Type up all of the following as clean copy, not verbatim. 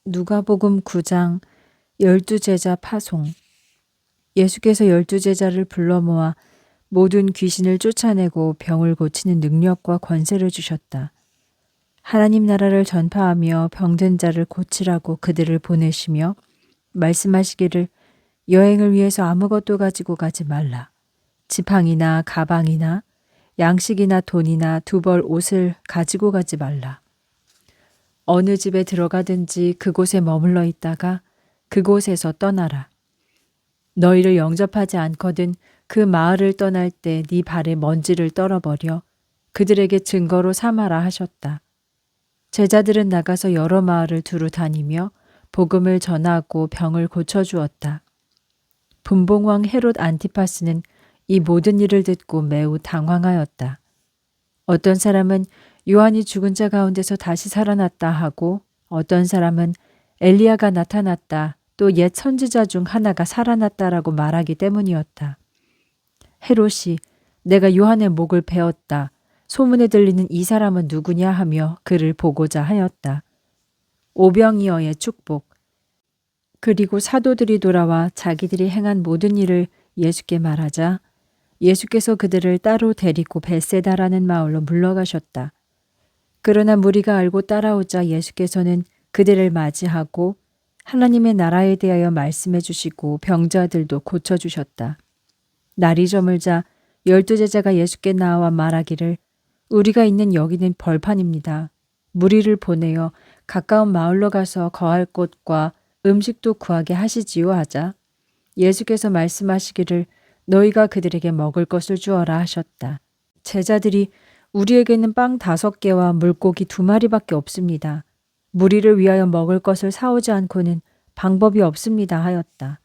누가복음 9장 12제자 파송. 예수께서 12제자를 불러 모아 모든 귀신을 쫓아내고 병을 고치는 능력과 권세를 주셨다. 하나님 나라를 전파하며 병든 자를 고치라고 그들을 보내시며 말씀하시기를 여행을 위해서 아무것도 가지고 가지 말라. 지팡이나 가방이나 양식이나 돈이나 두 벌 옷을 가지고 가지 말라. 어느 집에 들어가든지 그곳에 머물러 있다가 그곳에서 떠나라. 너희를 영접하지 않거든 그 마을을 떠날 때 네 발에 먼지를 떨어버려 그들에게 증거로 삼아라 하셨다. 제자들은 나가서 여러 마을을 두루 다니며 복음을 전하고 병을 고쳐주었다. 분봉왕 헤롯 안티파스는 이 모든 일을 듣고 매우 당황하였다. 어떤 사람은 요한이 죽은 자 가운데서 다시 살아났다 하고 어떤 사람은 엘리야가 나타났다 또 옛 선지자 중 하나가 살아났다라고 말하기 때문이었다. 헤롯이 내가 요한의 목을 베었다. 소문에 들리는 이 사람은 누구냐 하며 그를 보고자 하였다. 오병이어의 축복. 그리고 사도들이 돌아와 자기들이 행한 모든 일을 예수께 말하자 예수께서 그들을 따로 데리고 벳세다라는 마을로 물러가셨다. 그러나 무리가 알고 따라오자 예수께서는 그들을 맞이하고 하나님의 나라에 대하여 말씀해 주시고 병자들도 고쳐주셨다. 날이 저물자 12제자가 예수께 나와 말하기를 우리가 있는 여기는 벌판입니다. 무리를 보내어 가까운 마을로 가서 거할 곳과 음식도 구하게 하시지요 하자 예수께서 말씀하시기를 너희가 그들에게 먹을 것을 주어라 하셨다. 제자들이 우리에게는 빵 5개와 물고기 2마리밖에 없습니다. 무리를 위하여 먹을 것을 사오지 않고는 방법이 없습니다 하였다.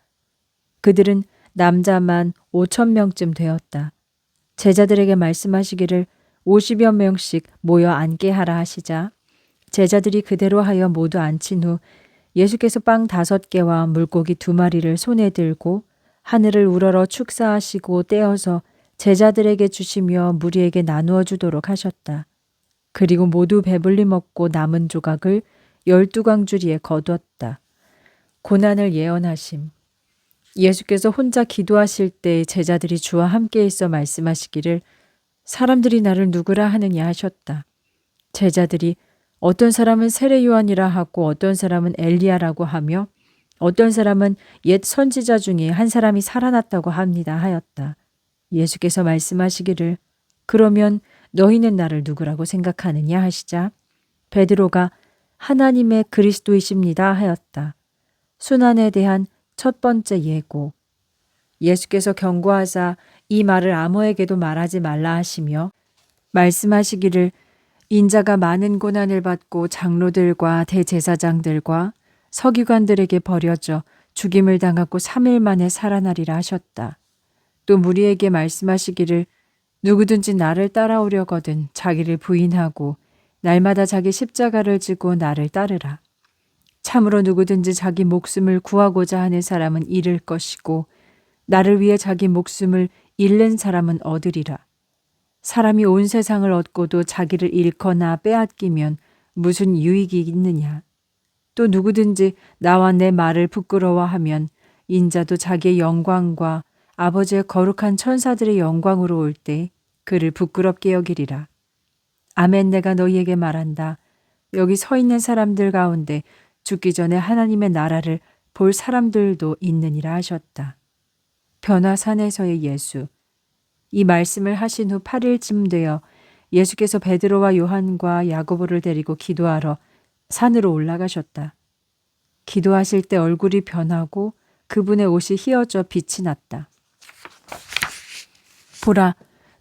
그들은 남자만 5,000명쯤 되었다. 제자들에게 말씀하시기를 50여 명씩 모여 앉게 하라 하시자 제자들이 그대로 하여 모두 앉힌 후 예수께서 빵 5개와 물고기 2마리를 손에 들고 하늘을 우러러 축사하시고 떼어서 제자들에게 주시며 무리에게 나누어 주도록 하셨다. 그리고 모두 배불리 먹고 남은 조각을 12광주리에 거두었다. 고난을 예언하심. 예수께서 혼자 기도하실 때 제자들이 주와 함께 있어 말씀하시기를 사람들이 나를 누구라 하느냐 하셨다. 제자들이 어떤 사람은 세례 요한이라 하고 어떤 사람은 엘리야라고 하며 어떤 사람은 옛 선지자 중에 한 사람이 살아났다고 합니다 하였다. 예수께서 말씀하시기를 그러면 너희는 나를 누구라고 생각하느냐 하시자 베드로가 하나님의 그리스도이십니다 하였다. 순환에 대한 첫 번째 예고. 예수께서 경고하사 이 말을 아무에게도 말하지 말라 하시며 말씀하시기를 인자가 많은 고난을 받고 장로들과 대제사장들과 서기관들에게 버려져 죽임을 당하고 3일 만에 살아나리라 하셨다. 또 무리에게 말씀하시기를 누구든지 나를 따라오려거든 자기를 부인하고 날마다 자기 십자가를 지고 나를 따르라. 참으로 누구든지 자기 목숨을 구하고자 하는 사람은 잃을 것이고 나를 위해 자기 목숨을 잃는 사람은 얻으리라. 사람이 온 세상을 얻고도 자기를 잃거나 빼앗기면 무슨 유익이 있느냐. 또 누구든지 나와 내 말을 부끄러워하면 인자도 자기의 영광과 아버지의 거룩한 천사들의 영광으로 올 때 그를 부끄럽게 여기리라. 아멘 내가 너희에게 말한다. 여기 서 있는 사람들 가운데 죽기 전에 하나님의 나라를 볼 사람들도 있느니라 하셨다. 변화산에서의 예수. 이 말씀을 하신 후 8일쯤 되어 예수께서 베드로와 요한과 야고보를 데리고 기도하러 산으로 올라가셨다. 기도하실 때 얼굴이 변하고 그분의 옷이 휘어져 빛이 났다. 보라,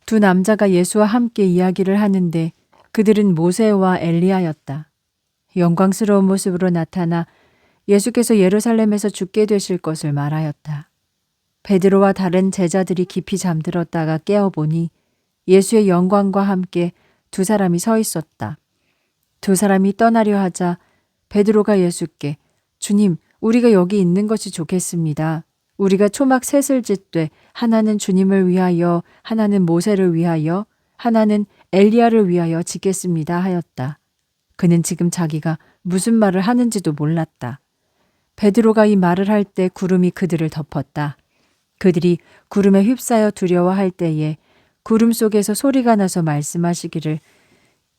두 남자가 예수와 함께 이야기를 하는데 그들은 모세와 엘리야였다. 영광스러운 모습으로 나타나 예수께서 예루살렘에서 죽게 되실 것을 말하였다. 베드로와 다른 제자들이 깊이 잠들었다가 깨어보니 예수의 영광과 함께 두 사람이 서 있었다. 두 사람이 떠나려 하자 베드로가 예수께 주님, 우리가 여기 있는 것이 좋겠습니다. 우리가 초막 셋을 짓되 하나는 주님을 위하여 하나는 모세를 위하여 하나는 엘리야를 위하여 짓겠습니다 하였다. 그는 지금 자기가 무슨 말을 하는지도 몰랐다. 베드로가 이 말을 할 때 구름이 그들을 덮었다. 그들이 구름에 휩싸여 두려워할 때에 구름 속에서 소리가 나서 말씀하시기를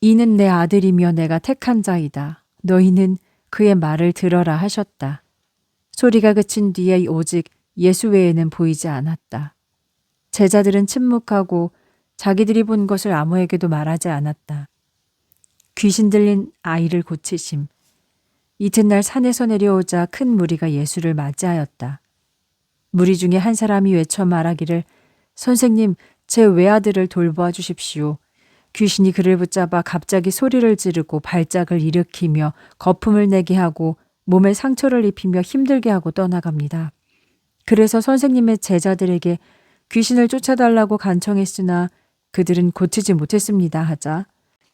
이는 내 아들이며 내가 택한 자이다. 너희는 그의 말을 들어라 하셨다. 소리가 그친 뒤에 오직 예수 외에는 보이지 않았다. 제자들은 침묵하고 자기들이 본 것을 아무에게도 말하지 않았다. 귀신 들린 아이를 고치심. 이튿날 산에서 내려오자 큰 무리가 예수를 맞이하였다. 무리 중에 한 사람이 외쳐 말하기를 선생님, 제 외아들을 돌보아 주십시오. 귀신이 그를 붙잡아 갑자기 소리를 지르고 발작을 일으키며 거품을 내게 하고 몸에 상처를 입히며 힘들게 하고 떠나갑니다. 그래서 선생님의 제자들에게 귀신을 쫓아달라고 간청했으나 그들은 고치지 못했습니다 하자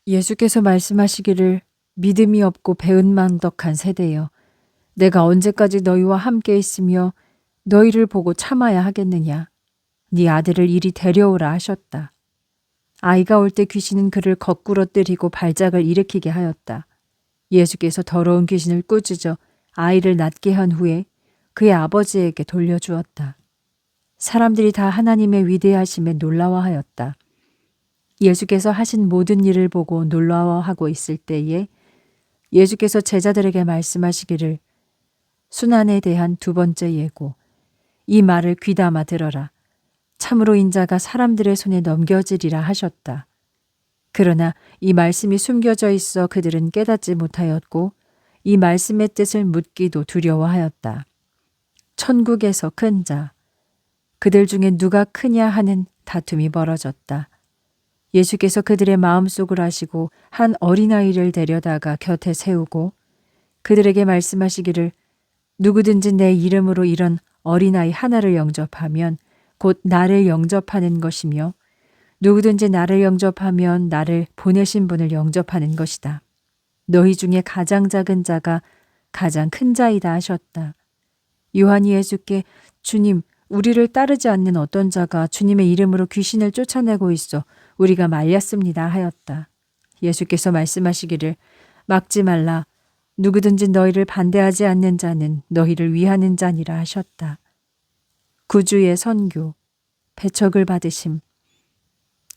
예수께서 말씀하시기를 믿음이 없고 배은망덕한 세대여 내가 언제까지 너희와 함께 있으며 너희를 보고 참아야 하겠느냐. 네 아들을 이리 데려오라 하셨다. 아이가 올 때 귀신은 그를 거꾸로 때리고 발작을 일으키게 하였다. 예수께서 더러운 귀신을 꾸짖어 아이를 낫게 한 후에 그의 아버지에게 돌려주었다. 사람들이 다 하나님의 위대하심에 놀라워하였다. 예수께서 하신 모든 일을 보고 놀라워하고 있을 때에 예수께서 제자들에게 말씀하시기를 순환에 대한 두 번째 예고. 이 말을 귀담아 들어라. 참으로 인자가 사람들의 손에 넘겨지리라 하셨다. 그러나 이 말씀이 숨겨져 있어 그들은 깨닫지 못하였고 이 말씀의 뜻을 묻기도 두려워하였다. 천국에서 큰 자. 그들 중에 누가 크냐 하는 다툼이 벌어졌다. 예수께서 그들의 마음속을 아시고 한 어린아이를 데려다가 곁에 세우고 그들에게 말씀하시기를 누구든지 내 이름으로 이런 어린아이 하나를 영접하면 곧 나를 영접하는 것이며 누구든지 나를 영접하면 나를 보내신 분을 영접하는 것이다. 너희 중에 가장 작은 자가 가장 큰 자이다 하셨다. 요한이 예수께 주님, 우리를 따르지 않는 어떤 자가 주님의 이름으로 귀신을 쫓아내고 있어 우리가 말렸습니다 하였다. 예수께서 말씀하시기를 막지 말라. 누구든지 너희를 반대하지 않는 자는 너희를 위하는 자니라 하셨다. 구주의 선교, 배척을 받으심.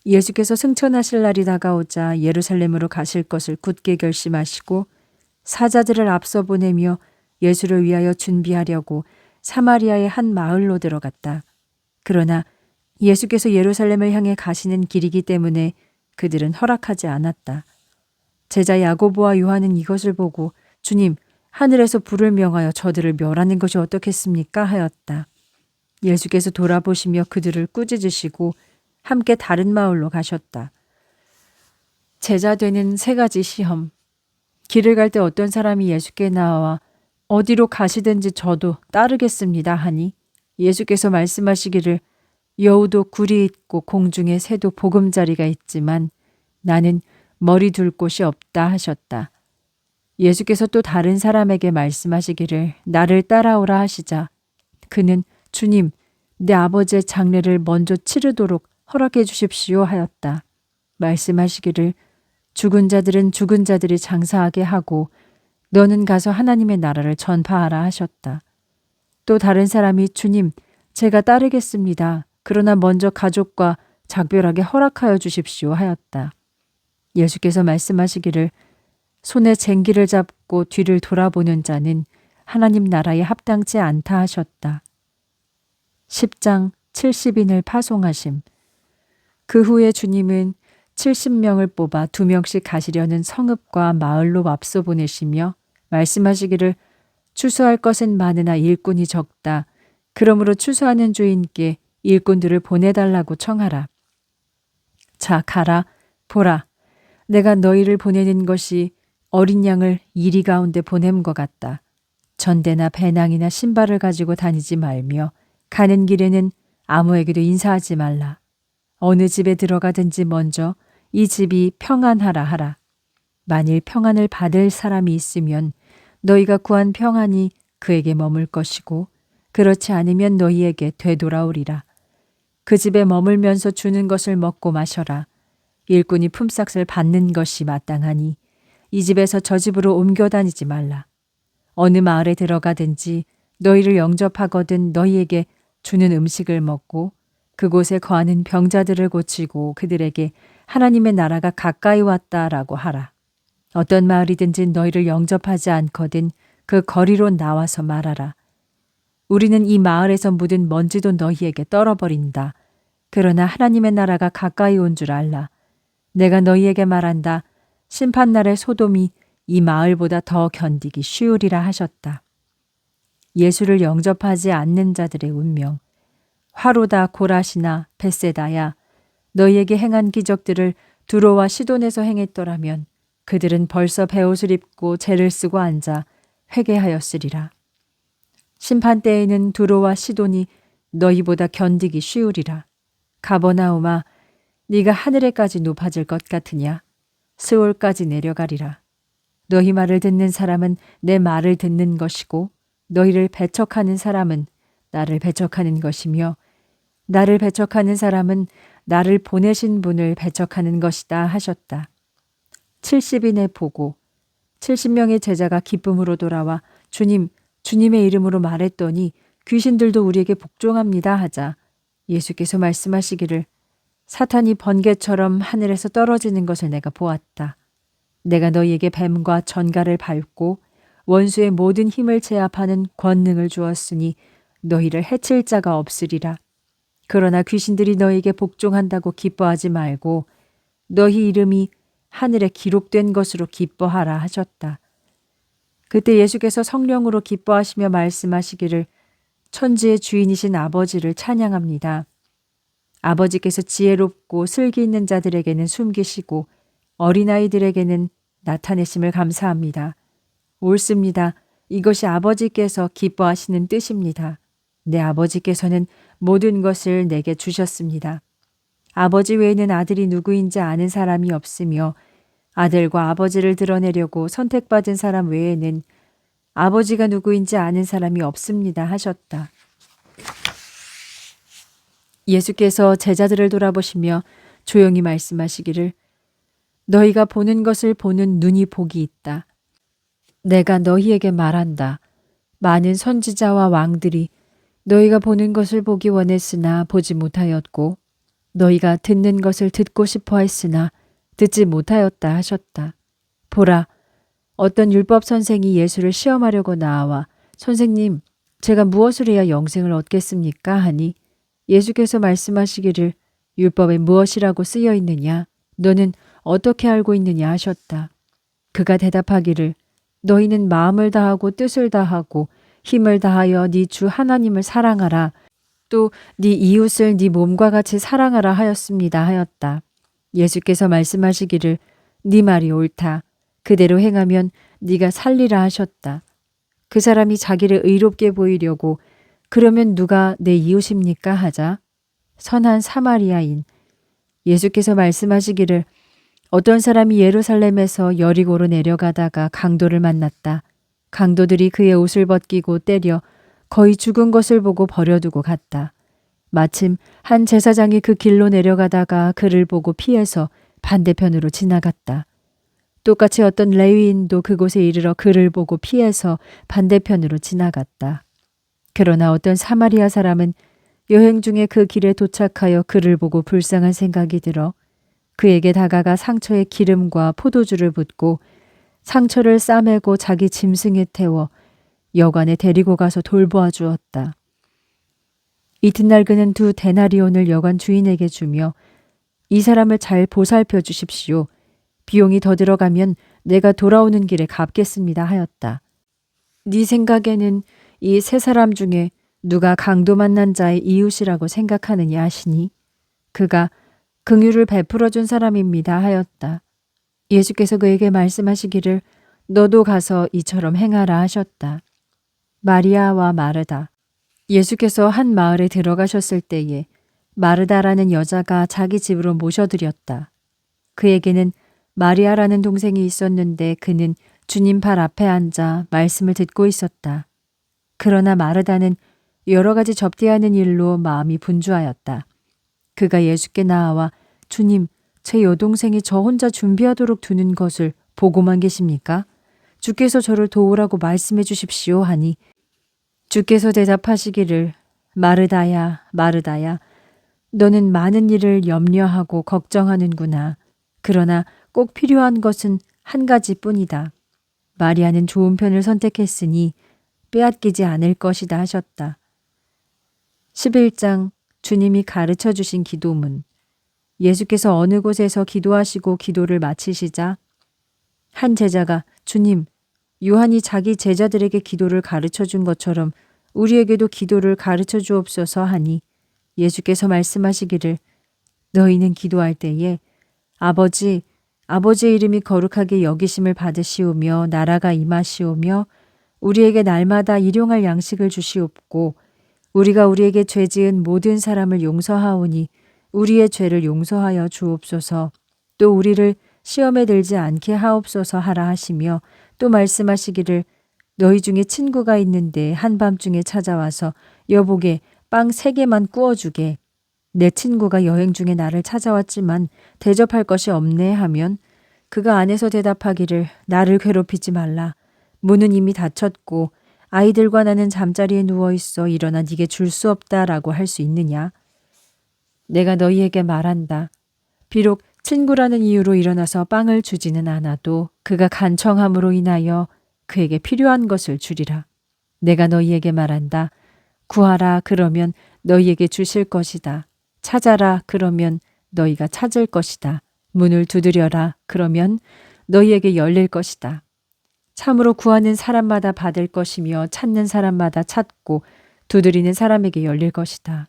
예수께서 승천하실 날이 다가오자 예루살렘으로 가실 것을 굳게 결심하시고 사자들을 앞서 보내며 예수를 위하여 준비하려고 사마리아의 한 마을로 들어갔다. 그러나 예수께서 예루살렘을 향해 가시는 길이기 때문에 그들은 허락하지 않았다. 제자 야고보와 요한은 이것을 보고 주님, 하늘에서 불을 명하여 저들을 멸하는 것이 어떻겠습니까? 하였다. 예수께서 돌아보시며 그들을 꾸짖으시고 함께 다른 마을로 가셨다. 제자 되는 세 가지 시험. 길을 갈 때 어떤 사람이 예수께 나와 어디로 가시든지 저도 따르겠습니다 하니 예수께서 말씀하시기를 여우도 굴이 있고 공중에 새도 보금자리가 있지만 나는 머리 둘 곳이 없다 하셨다. 예수께서 또 다른 사람에게 말씀하시기를 나를 따라오라 하시자 그는 주님, 내 아버지의 장례를 먼저 치르도록 허락해 주십시오 하였다. 말씀하시기를 죽은 자들은 죽은 자들이 장사하게 하고 너는 가서 하나님의 나라를 전파하라 하셨다. 또 다른 사람이 주님, 제가 따르겠습니다. 그러나 먼저 가족과 작별하게 허락하여 주십시오 하였다. 예수께서 말씀하시기를 손에 쟁기를 잡고 뒤를 돌아보는 자는 하나님 나라에 합당치 않다 하셨다. 10장 70인을 파송하심. 그 후에 주님은 70명을 뽑아 2명씩 가시려는 성읍과 마을로 앞서 보내시며 말씀하시기를 추수할 것은 많으나 일꾼이 적다. 그러므로 추수하는 주인께 일꾼들을 보내달라고 청하라. 자, 가라. 보라. 내가 너희를 보내는 것이 어린 양을 이리 가운데 보냄과 같다. 전대나 배낭이나 신발을 가지고 다니지 말며 가는 길에는 아무에게도 인사하지 말라. 어느 집에 들어가든지 먼저 이 집이 평안하라 하라. 만일 평안을 받을 사람이 있으면 너희가 구한 평안이 그에게 머물 것이고 그렇지 않으면 너희에게 되돌아오리라. 그 집에 머물면서 주는 것을 먹고 마셔라. 일꾼이 품삯을 받는 것이 마땅하니 이 집에서 저 집으로 옮겨 다니지 말라. 어느 마을에 들어가든지 너희를 영접하거든 너희에게 주는 음식을 먹고 그곳에 거하는 병자들을 고치고 그들에게 하나님의 나라가 가까이 왔다라고 하라. 어떤 마을이든지 너희를 영접하지 않거든 그 거리로 나와서 말하라. 우리는 이 마을에서 묻은 먼지도 너희에게 떨어버린다. 그러나 하나님의 나라가 가까이 온 줄 알라. 내가 너희에게 말한다. 심판날의 소돔이 이 마을보다 더 견디기 쉬우리라 하셨다. 예수를 영접하지 않는 자들의 운명. 화로다 고라시나 벳세다야 너희에게 행한 기적들을 두로와 시돈에서 행했더라면 그들은 벌써 베옷을 입고 재를 쓰고 앉아 회개하였으리라. 심판 때에는 두로와 시돈이 너희보다 견디기 쉬우리라. 가버나움아 네가 하늘에까지 높아질 것 같으냐? 스올까지 내려가리라. 너희 말을 듣는 사람은 내 말을 듣는 것이고 너희를 배척하는 사람은 나를 배척하는 것이며 나를 배척하는 사람은 나를 보내신 분을 배척하는 것이다 하셨다. 70인의 보고 70명의 제자가 기쁨으로 돌아와 주님의 이름으로 말했더니 귀신들도 우리에게 복종합니다 하자 예수께서 말씀하시기를 사탄이 번개처럼 하늘에서 떨어지는 것을 내가 보았다. 내가 너희에게 뱀과 전갈을 밟고 원수의 모든 힘을 제압하는 권능을 주었으니 너희를 해칠 자가 없으리라. 그러나 귀신들이 너희에게 복종한다고 기뻐하지 말고 너희 이름이 하늘에 기록된 것으로 기뻐하라 하셨다. 그때 예수께서 성령으로 기뻐하시며 말씀하시기를 천지의 주인이신 아버지를 찬양합니다. 아버지께서 지혜롭고 슬기 있는 자들에게는 숨기시고 어린아이들에게는 나타내심을 감사합니다. 옳습니다. 이것이 아버지께서 기뻐하시는 뜻입니다. 내 아버지께서는 모든 것을 내게 주셨습니다. 아버지 외에는 아들이 누구인지 아는 사람이 없으며 아들과 아버지를 드러내려고 선택받은 사람 외에는 아버지가 누구인지 아는 사람이 없습니다 하셨다. 예수께서 제자들을 돌아보시며 조용히 말씀하시기를 너희가 보는 것을 보는 눈이 복이 있다. 내가 너희에게 말한다. 많은 선지자와 왕들이 너희가 보는 것을 보기 원했으나 보지 못하였고 너희가 듣는 것을 듣고 싶어 했으나 듣지 못하였다 하셨다. 보라, 어떤 율법 선생이 예수를 시험하려고 나와 선생님, 제가 무엇을 해야 영생을 얻겠습니까? 하니 예수께서 말씀하시기를 율법에 무엇이라고 쓰여 있느냐? 너는 어떻게 알고 있느냐 하셨다. 그가 대답하기를 너희는 마음을 다하고 뜻을 다하고 힘을 다하여 네 주 하나님을 사랑하라. 또 네 이웃을 네 몸과 같이 사랑하라 하였습니다 하였다. 예수께서 말씀하시기를 네 말이 옳다. 그대로 행하면 네가 살리라 하셨다. 그 사람이 자기를 의롭게 보이려고 그러면 누가 내 이웃입니까 하자 선한 사마리아인 예수께서 말씀하시기를 어떤 사람이 예루살렘에서 여리고로 내려가다가 강도를 만났다. 강도들이 그의 옷을 벗기고 때려 거의 죽은 것을 보고 버려두고 갔다. 마침 한 제사장이 그 길로 내려가다가 그를 보고 피해서 반대편으로 지나갔다. 똑같이 어떤 레위인도 그곳에 이르러 그를 보고 피해서 반대편으로 지나갔다. 그러나 어떤 사마리아 사람은 여행 중에 그 길에 도착하여 그를 보고 불쌍한 생각이 들어 그에게 다가가 상처에 기름과 포도주를 붓고 상처를 싸매고 자기 짐승에 태워 여관에 데리고 가서 돌보아 주었다. 이튿날 그는 2 데나리온을 여관 주인에게 주며 이 사람을 잘 보살펴 주십시오. 비용이 더 들어가면 내가 돌아오는 길에 갚겠습니다 하였다. 네 생각에는 이 3사람 중에 누가 강도 만난 자의 이웃이라고 생각하느냐 하시니 그가 긍휼을 베풀어 준 사람입니다 하였다. 예수께서 그에게 말씀하시기를 너도 가서 이처럼 행하라 하셨다. 마리아와 마르다. 예수께서 한 마을에 들어가셨을 때에 마르다라는 여자가 자기 집으로 모셔드렸다. 그에게는 마리아라는 동생이 있었는데 그는 주님 발 앞에 앉아 말씀을 듣고 있었다. 그러나 마르다는 여러 가지 접대하는 일로 마음이 분주하였다. 그가 예수께 나아와 주님, 제 여동생이 저 혼자 준비하도록 두는 것을 보고만 계십니까? 주께서 저를 도우라고 말씀해 주십시오 하니 주께서 대답하시기를 마르다야 마르다야 너는 많은 일을 염려하고 걱정하는구나. 그러나 꼭 필요한 것은 한 가지뿐이다. 마리아는 좋은 편을 선택했으니 빼앗기지 않을 것이다 하셨다. 11장 주님이 가르쳐 주신 기도문. 예수께서 어느 곳에서 기도하시고 기도를 마치시자 한 제자가 주님, 요한이 자기 제자들에게 기도를 가르쳐 준 것처럼 우리에게도 기도를 가르쳐 주옵소서 하니 예수께서 말씀하시기를 너희는 기도할 때에 아버지의 이름이 거룩하게 여기심을 받으시오며 나라가 임하시오며 우리에게 날마다 일용할 양식을 주시옵고 우리가 우리에게 죄 지은 모든 사람을 용서하오니 우리의 죄를 용서하여 주옵소서 또 우리를 시험에 들지 않게 하옵소서 하라 하시며 또 말씀하시기를 너희 중에 친구가 있는데 한밤중에 찾아와서 여보게 빵 3개만 구워주게. 내 친구가 여행 중에 나를 찾아왔지만 대접할 것이 없네 하면 그가 안에서 대답하기를 나를 괴롭히지 말라. 문은 이미 닫혔고 아이들과 나는 잠자리에 누워있어 일어나 네게 줄 수 없다라고 할 수 있느냐. 내가 너희에게 말한다. 비록 친구라는 이유로 일어나서 빵을 주지는 않아도 그가 간청함으로 인하여 그에게 필요한 것을 주리라. 내가 너희에게 말한다. 구하라 그러면 너희에게 주실 것이다. 찾아라 그러면 너희가 찾을 것이다. 문을 두드려라 그러면 너희에게 열릴 것이다. 참으로 구하는 사람마다 받을 것이며 찾는 사람마다 찾고 두드리는 사람에게 열릴 것이다.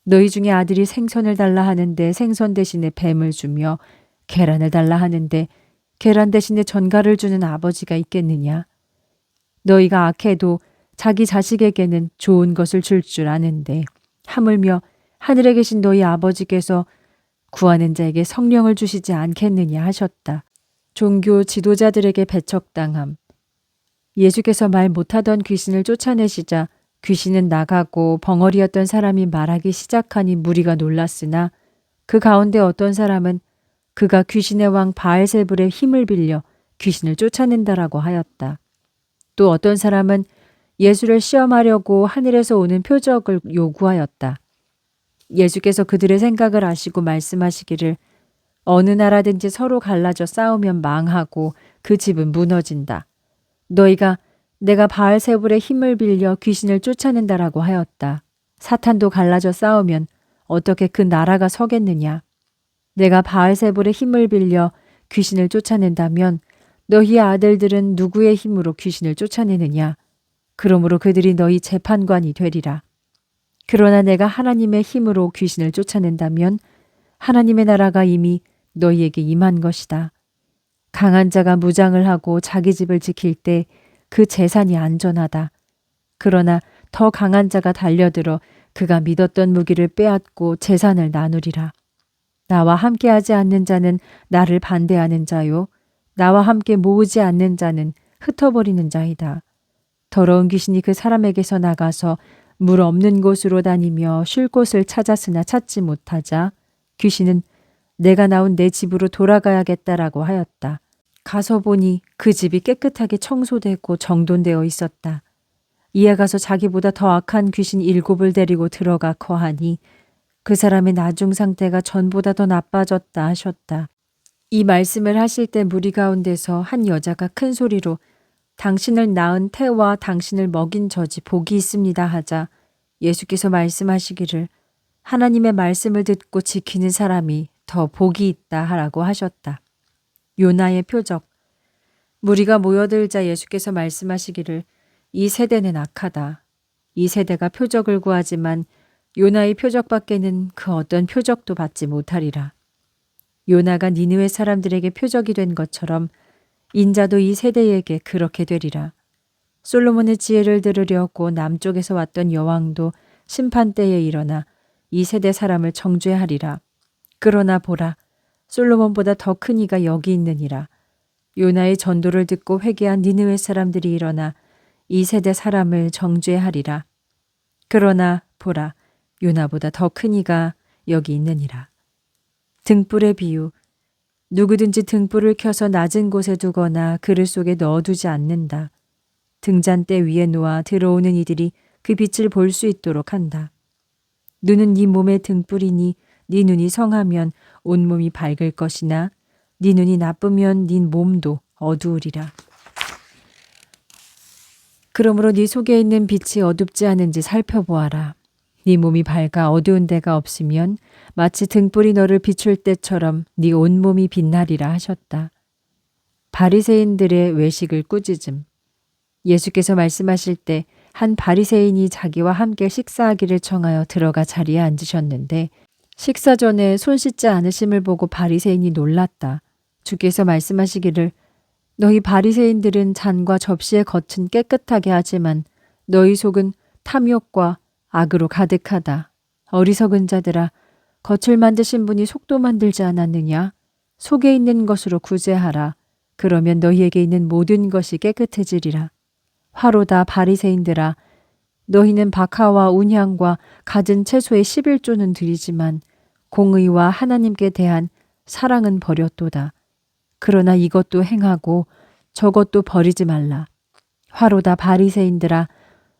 너희 중에 아들이 생선을 달라 하는데 생선 대신에 뱀을 주며 계란을 달라 하는데 계란 대신에 전갈을 주는 아버지가 있겠느냐? 너희가 악해도 자기 자식에게는 좋은 것을 줄 줄 아는데 하물며 하늘에 계신 너희 아버지께서 구하는 자에게 성령을 주시지 않겠느냐 하셨다. 종교 지도자들에게 배척당함. 예수께서 말 못하던 귀신을 쫓아내시자 귀신은 나가고 벙어리였던 사람이 말하기 시작하니 무리가 놀랐으나 그 가운데 어떤 사람은 그가 귀신의 왕 바알세불의 힘을 빌려 귀신을 쫓아낸다라고 하였다. 또 어떤 사람은 예수를 시험하려고 하늘에서 오는 표적을 요구하였다. 예수께서 그들의 생각을 아시고 말씀하시기를 어느 나라든지 서로 갈라져 싸우면 망하고 그 집은 무너진다. 너희가 내가 바알세불의 힘을 빌려 귀신을 쫓아낸다라고 하였다. 사탄도 갈라져 싸우면 어떻게 그 나라가 서겠느냐. 내가 바알세불의 힘을 빌려 귀신을 쫓아낸다면 너희의 아들들은 누구의 힘으로 귀신을 쫓아내느냐. 그러므로 그들이 너희 재판관이 되리라. 그러나 내가 하나님의 힘으로 귀신을 쫓아낸다면 하나님의 나라가 이미 너희에게 임한 것이다. 강한 자가 무장을 하고 자기 집을 지킬 때 그 재산이 안전하다. 그러나 더 강한 자가 달려들어 그가 믿었던 무기를 빼앗고 재산을 나누리라. 나와 함께하지 않는 자는 나를 반대하는 자요. 나와 함께 모으지 않는 자는 흩어버리는 자이다. 더러운 귀신이 그 사람에게서 나가서 물 없는 곳으로 다니며 쉴 곳을 찾았으나 찾지 못하자 귀신은 내가 나온 내 집으로 돌아가야겠다라고 하였다. 가서 보니 그 집이 깨끗하게 청소되고 정돈되어 있었다. 이에 가서 자기보다 더 악한 귀신 7을 데리고 들어가 거하니 그 사람의 나중 상태가 전보다 더 나빠졌다 하셨다. 이 말씀을 하실 때 무리 가운데서 한 여자가 큰 소리로 당신을 낳은 태와 당신을 먹인 젖이 복이 있습니다 하자 예수께서 말씀하시기를 하나님의 말씀을 듣고 지키는 사람이 더 복이 있다 하라고 하셨다. 요나의 표적. 무리가 모여들자 예수께서 말씀하시기를 이 세대는 악하다. 이 세대가 표적을 구하지만 요나의 표적밖에는 그 어떤 표적도 받지 못하리라. 요나가 니느웨 사람들에게 표적이 된 것처럼 인자도 이 세대에게 그렇게 되리라. 솔로몬의 지혜를 들으려고 남쪽에서 왔던 여왕도 심판때에 일어나 이 세대 사람을 정죄하리라. 그러나 보라, 솔로몬보다 더 큰 이가 여기 있느니라. 요나의 전도를 듣고 회개한 니느웨 사람들이 일어나 이 세대 사람을 정죄하리라. 그러나 보라, 요나보다 더 큰 이가 여기 있느니라. 등불의 비유. 누구든지 등불을 켜서 낮은 곳에 두거나 그릇 속에 넣어두지 않는다. 등잔대 위에 놓아 들어오는 이들이 그 빛을 볼 수 있도록 한다. 눈은 네 몸의 등불이니 네 눈이 성하면 온몸이 밝을 것이나 네 눈이 나쁘면 네 몸도 어두우리라. 그러므로 네 속에 있는 빛이 어둡지 않은지 살펴보아라. 네 몸이 밝아 어두운 데가 없으면 마치 등불이 너를 비출 때처럼 네 온몸이 빛나리라 하셨다. 바리새인들의 외식을 꾸짖음. 예수께서 말씀하실 때 한 바리새인이 자기와 함께 식사하기를 청하여 들어가 자리에 앉으셨는데 식사 전에 손 씻지 않으심을 보고 바리새인이 놀랐다. 주께서 말씀하시기를 너희 바리새인들은 잔과 접시의 겉은 깨끗하게 하지만 너희 속은 탐욕과 악으로 가득하다. 어리석은 자들아, 겉을 만드신 분이 속도 만들지 않았느냐? 속에 있는 것으로 구제하라. 그러면 너희에게 있는 모든 것이 깨끗해지리라. 화로다 바리새인들아, 너희는 박하와 운향과 갖은 채소의 11조는 드리지만 공의와 하나님께 대한 사랑은 버렸도다. 그러나 이것도 행하고 저것도 버리지 말라. 화로다 바리새인들아,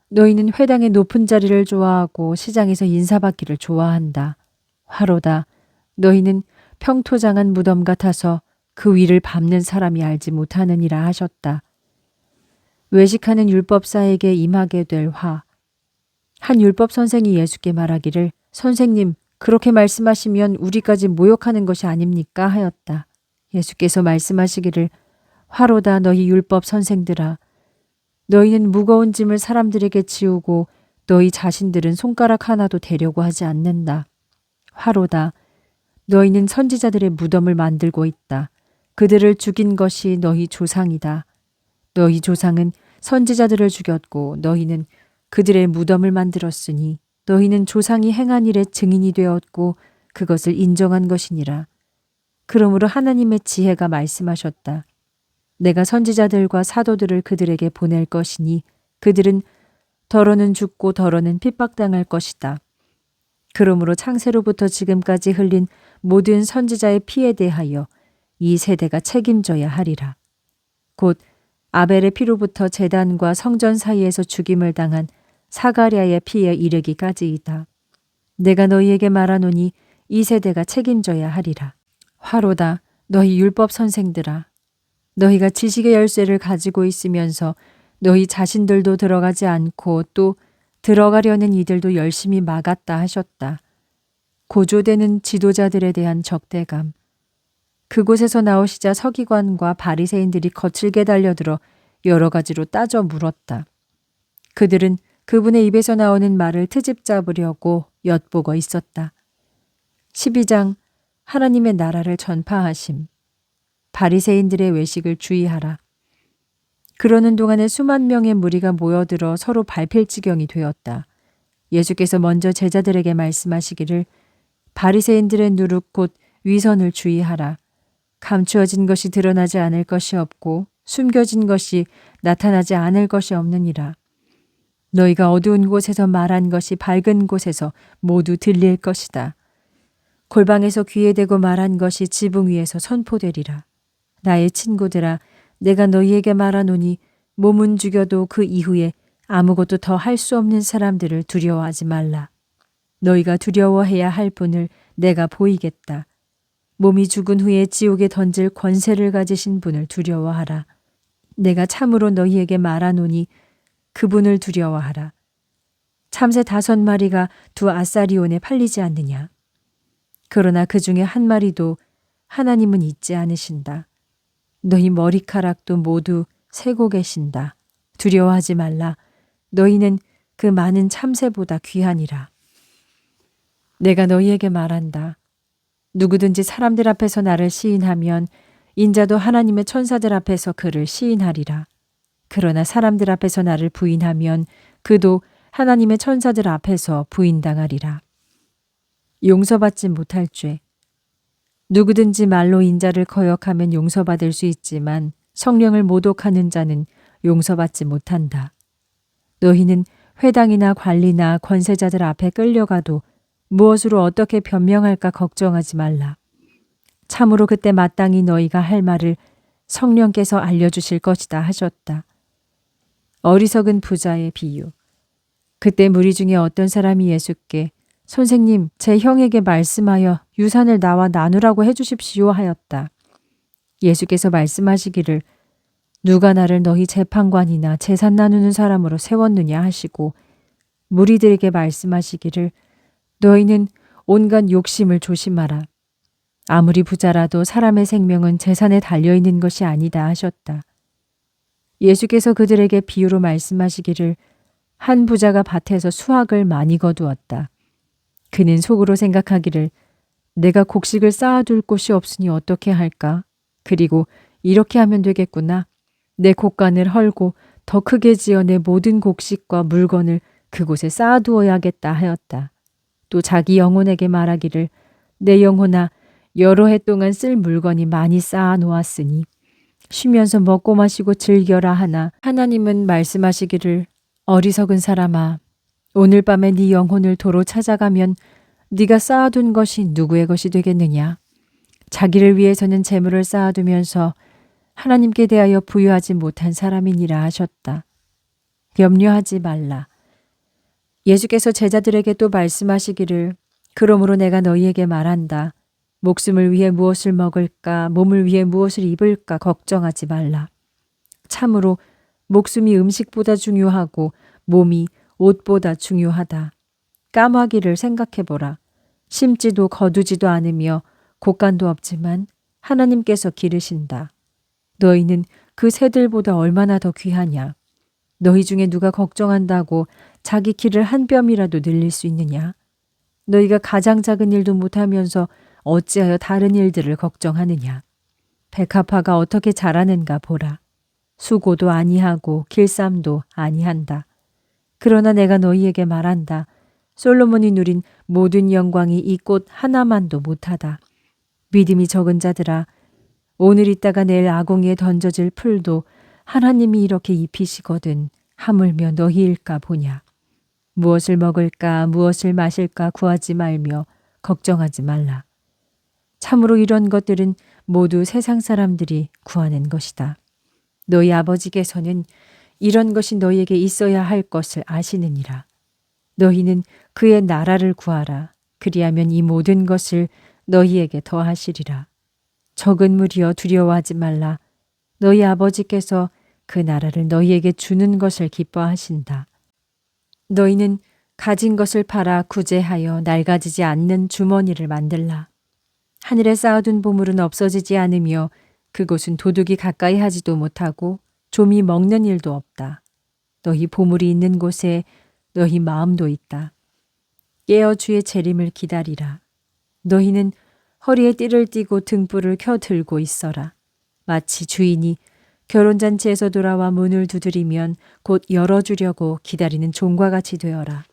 너희는 회당의 높은 자리를 좋아하고 시장에서 인사받기를 좋아한다. 화로다, 너희는 평토장한 무덤 같아서 그 위를 밟는 사람이 알지 못하느니라 하셨다. 외식하는 율법사에게 임하게 될 화. 한 율법 선생이 예수께 말하기를 선생님, 그렇게 말씀하시면 우리까지 모욕하는 것이 아닙니까? 하였다. 예수께서 말씀하시기를 화로다 너희 율법 선생들아, 너희는 무거운 짐을 사람들에게 지우고 너희 자신들은 손가락 하나도 대려고 하지 않는다. 화로다, 너희는 선지자들의 무덤을 만들고 있다. 그들을 죽인 것이 너희 조상이다. 너희 조상은 선지자들을 죽였고 너희는 그들의 무덤을 만들었으니 너희는 조상이 행한 일의 증인이 되었고 그것을 인정한 것이니라. 그러므로 하나님의 지혜가 말씀하셨다. 내가 선지자들과 사도들을 그들에게 보낼 것이니 그들은 더러는 죽고 더러는 핍박당할 것이다. 그러므로 창세로부터 지금까지 흘린 모든 선지자의 피에 대하여 이 세대가 책임져야 하리라. 곧 아벨의 피로부터 제단과 성전 사이에서 죽임을 당한 사가랴의 피에 이르기까지이다. 내가 너희에게 말하노니 이 세대가 책임져야 하리라. 화로다 너희 율법 선생들아, 너희가 지식의 열쇠를 가지고 있으면서 너희 자신들도 들어가지 않고 또 들어가려는 이들도 열심히 막았다 하셨다. 고조되는 지도자들에 대한 적대감. 그곳에서 나오시자 서기관과 바리새인들이 거칠게 달려들어 여러 가지로 따져 물었다. 그들은 그분의 입에서 나오는 말을 트집 잡으려고 엿보고 있었다. 12장 하나님의 나라를 전파하심. 바리새인들의 외식을 주의하라. 그러는 동안에 수만 명의 무리가 모여들어 서로 밟힐 지경이 되었다. 예수께서 먼저 제자들에게 말씀하시기를 바리새인들의 누룩 곧 위선을 주의하라. 감추어진 것이 드러나지 않을 것이 없고 숨겨진 것이 나타나지 않을 것이 없느니라. 너희가 어두운 곳에서 말한 것이 밝은 곳에서 모두 들릴 것이다. 골방에서 귀에 대고 말한 것이 지붕 위에서 선포되리라. 나의 친구들아, 내가 너희에게 말하노니 몸은 죽여도 그 이후에 아무것도 더 할 수 없는 사람들을 두려워하지 말라. 너희가 두려워해야 할 분을 내가 보이겠다. 몸이 죽은 후에 지옥에 던질 권세를 가지신 분을 두려워하라. 내가 참으로 너희에게 말하노니 그분을 두려워하라. 참새 5마리가 두 아사리온에 팔리지 않느냐. 그러나 그 중에 한 마리도 하나님은 잊지 않으신다. 너희 머리카락도 모두 세고 계신다. 두려워하지 말라. 너희는 그 많은 참새보다 귀하니라. 내가 너희에게 말한다. 누구든지 사람들 앞에서 나를 시인하면 인자도 하나님의 천사들 앞에서 그를 시인하리라. 그러나 사람들 앞에서 나를 부인하면 그도 하나님의 천사들 앞에서 부인당하리라. 용서받지 못할 죄. 누구든지 말로 인자를 거역하면 용서받을 수 있지만 성령을 모독하는 자는 용서받지 못한다. 너희는 회당이나 관리나 권세자들 앞에 끌려가도 무엇으로 어떻게 변명할까 걱정하지 말라. 참으로 그때 마땅히 너희가 할 말을 성령께서 알려주실 것이다 하셨다. 어리석은 부자의 비유. 그때 무리 중에 어떤 사람이 예수께 선생님, 제 형에게 말씀하여 유산을 나와 나누라고 해주십시오 하였다. 예수께서 말씀하시기를 누가 나를 너희 재판관이나 재산 나누는 사람으로 세웠느냐 하시고 무리들에게 말씀하시기를 너희는 온갖 욕심을 조심하라. 아무리 부자라도 사람의 생명은 재산에 달려있는 것이 아니다 하셨다. 예수께서 그들에게 비유로 말씀하시기를 한 부자가 밭에서 수확을 많이 거두었다. 그는 속으로 생각하기를 내가 곡식을 쌓아둘 곳이 없으니 어떻게 할까? 그리고 이렇게 하면 되겠구나. 내 곡간을 헐고 더 크게 지어 내 모든 곡식과 물건을 그곳에 쌓아두어야겠다 하였다. 또 자기 영혼에게 말하기를 내 영혼아 여러 해 동안 쓸 물건이 많이 쌓아 놓았으니 쉬면서 먹고 마시고 즐겨라 하나 하나님은 말씀하시기를 어리석은 사람아 오늘 밤에 네 영혼을 도로 찾아가면 네가 쌓아둔 것이 누구의 것이 되겠느냐. 자기를 위해서는 재물을 쌓아두면서 하나님께 대하여 부유하지 못한 사람이니라 하셨다. 염려하지 말라. 예수께서 제자들에게 또 말씀하시기를 그러므로 내가 너희에게 말한다. 목숨을 위해 무엇을 먹을까 몸을 위해 무엇을 입을까 걱정하지 말라. 참으로 목숨이 음식보다 중요하고 몸이 옷보다 중요하다. 까마귀를 생각해보라. 심지도 거두지도 않으며 곡간도 없지만 하나님께서 기르신다. 너희는 그 새들보다 얼마나 더 귀하냐. 너희 중에 누가 걱정한다고 자기 키를 한 뼘이라도 늘릴 수 있느냐. 너희가 가장 작은 일도 못하면서 어찌하여 다른 일들을 걱정하느냐. 백합화가 어떻게 자라는가 보라. 수고도 아니하고 길쌈도 아니한다. 그러나 내가 너희에게 말한다. 솔로몬이 누린 모든 영광이 이 꽃 하나만도 못하다. 믿음이 적은 자들아 오늘 있다가 내일 아궁이에 던져질 풀도 하나님이 이렇게 입히시거든 하물며 너희일까 보냐. 무엇을 먹을까 무엇을 마실까 구하지 말며 걱정하지 말라. 참으로 이런 것들은 모두 세상 사람들이 구하는 것이다. 너희 아버지께서는 이런 것이 너희에게 있어야 할 것을 아시느니라. 너희는 그의 나라를 구하라. 그리하면 이 모든 것을 너희에게 더하시리라. 적은 무리여 두려워하지 말라. 너희 아버지께서 그 나라를 너희에게 주는 것을 기뻐하신다. 너희는 가진 것을 팔아 구제하여 낡아지지 않는 주머니를 만들라. 하늘에 쌓아둔 보물은 없어지지 않으며 그곳은 도둑이 가까이 하지도 못하고 좀이 먹는 일도 없다. 너희 보물이 있는 곳에 너희 마음도 있다. 깨어 주의 재림을 기다리라. 너희는 허리에 띠를 띠고 등불을 켜 들고 있어라. 마치 주인이 결혼잔치에서 돌아와 문을 두드리면 곧 열어주려고 기다리는 종과 같이 되어라.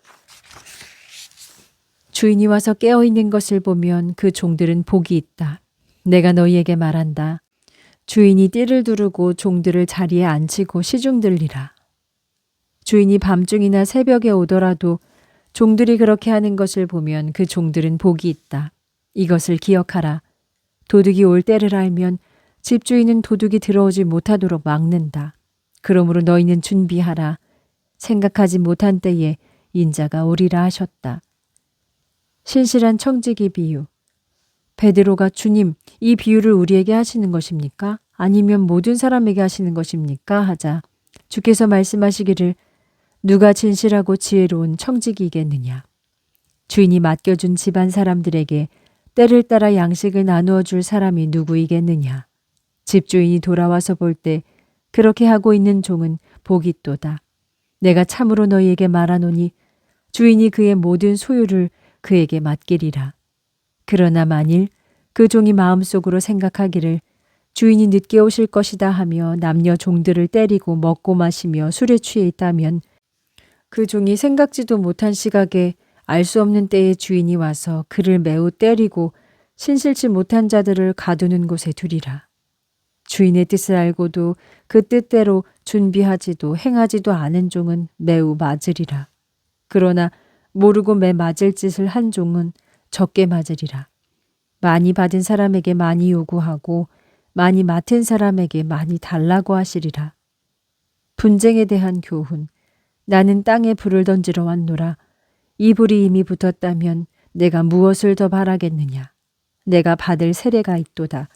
주인이 와서 깨어있는 것을 보면 그 종들은 복이 있다. 내가 너희에게 말한다. 주인이 띠를 두르고 종들을 자리에 앉히고 시중들리라. 주인이 밤중이나 새벽에 오더라도 종들이 그렇게 하는 것을 보면 그 종들은 복이 있다. 이것을 기억하라. 도둑이 올 때를 알면 집주인은 도둑이 들어오지 못하도록 막는다. 그러므로 너희는 준비하라. 생각하지 못한 때에 인자가 오리라 하셨다. 신실한 청지기 비유. 베드로가 주님, 이 비유를 우리에게 하시는 것입니까? 아니면 모든 사람에게 하시는 것입니까? 하자 주께서 말씀하시기를 누가 진실하고 지혜로운 청지기이겠느냐. 주인이 맡겨준 집안 사람들에게 때를 따라 양식을 나누어 줄 사람이 누구이겠느냐. 집주인이 돌아와서 볼 때 그렇게 하고 있는 종은 복이 있도다. 내가 참으로 너희에게 말하노니 주인이 그의 모든 소유를 그에게 맡기리라. 그러나 만일 그 종이 마음속으로 생각하기를 주인이 늦게 오실 것이다 하며 남녀 종들을 때리고 먹고 마시며 술에 취해 있다면 그 종이 생각지도 못한 시각에 알 수 없는 때에 주인이 와서 그를 매우 때리고 신실치 못한 자들을 가두는 곳에 두리라. 주인의 뜻을 알고도 그 뜻대로 준비하지도 행하지도 않은 종은 매우 맞으리라. 그러나 모르고 매 맞을 짓을 한 종은 적게 맞으리라. 많이 받은 사람에게 많이 요구하고 많이 맡은 사람에게 많이 달라고 하시리라. 분쟁에 대한 교훈. 나는 땅에 불을 던지러 왔노라. 이 불이 이미 붙었다면 내가 무엇을 더 바라겠느냐. 내가 받을 세례가 있도다.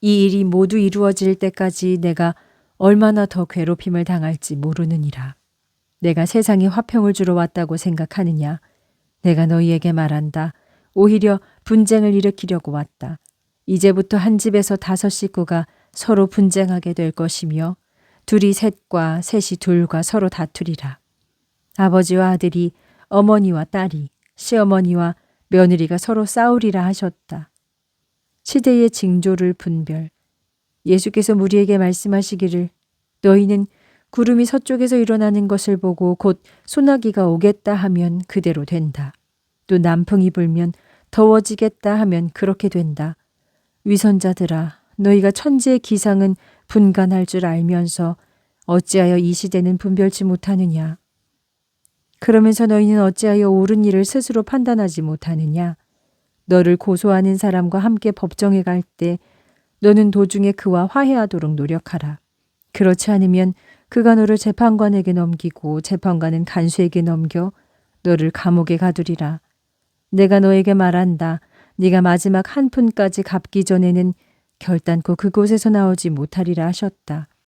이 일이 모두 이루어질 때까지 내가 얼마나 더 괴롭힘을 당할지 모르느니라. 내가 세상에 화평을 주러 왔다고 생각하느냐. 내가 너희에게 말한다. 오히려 분쟁을 일으키려고 왔다. 이제부터 한 집에서 5 식구가 서로 분쟁하게 될 것이며 둘이 셋과 셋이 둘과 서로 다투리라. 아버지와 아들이, 어머니와 딸이, 시어머니와 며느리가 서로 싸우리라 하셨다. 시대의 징조를 분별. 예수께서 무리에게 말씀하시기를 너희는 구름이 서쪽에서 일어나는 것을 보고 곧 소나기가 오겠다 하면 그대로 된다. 또 남풍이 불면 더워지겠다 하면 그렇게 된다. 위선자들아, 너희가 천지의 기상은 분간할 줄 알면서 어찌하여 이 시대는 분별치 못하느냐. 그러면서 너희는 어찌하여 옳은 일을 스스로 판단하지 못하느냐. 너를 고소하는 사람과 함께 법정에 갈 때 너는 도중에 그와 화해하도록 노력하라. 그렇지 않으면 그가 너를 재판관에게 넘기고 재판관은 간수에게 넘겨 너를 감옥에 가두리라. 내가 너에게 말한다. 네가 마지막 한 푼까지 갚기 전에는 결단코 그곳에서 나오지 못하리라 하셨다.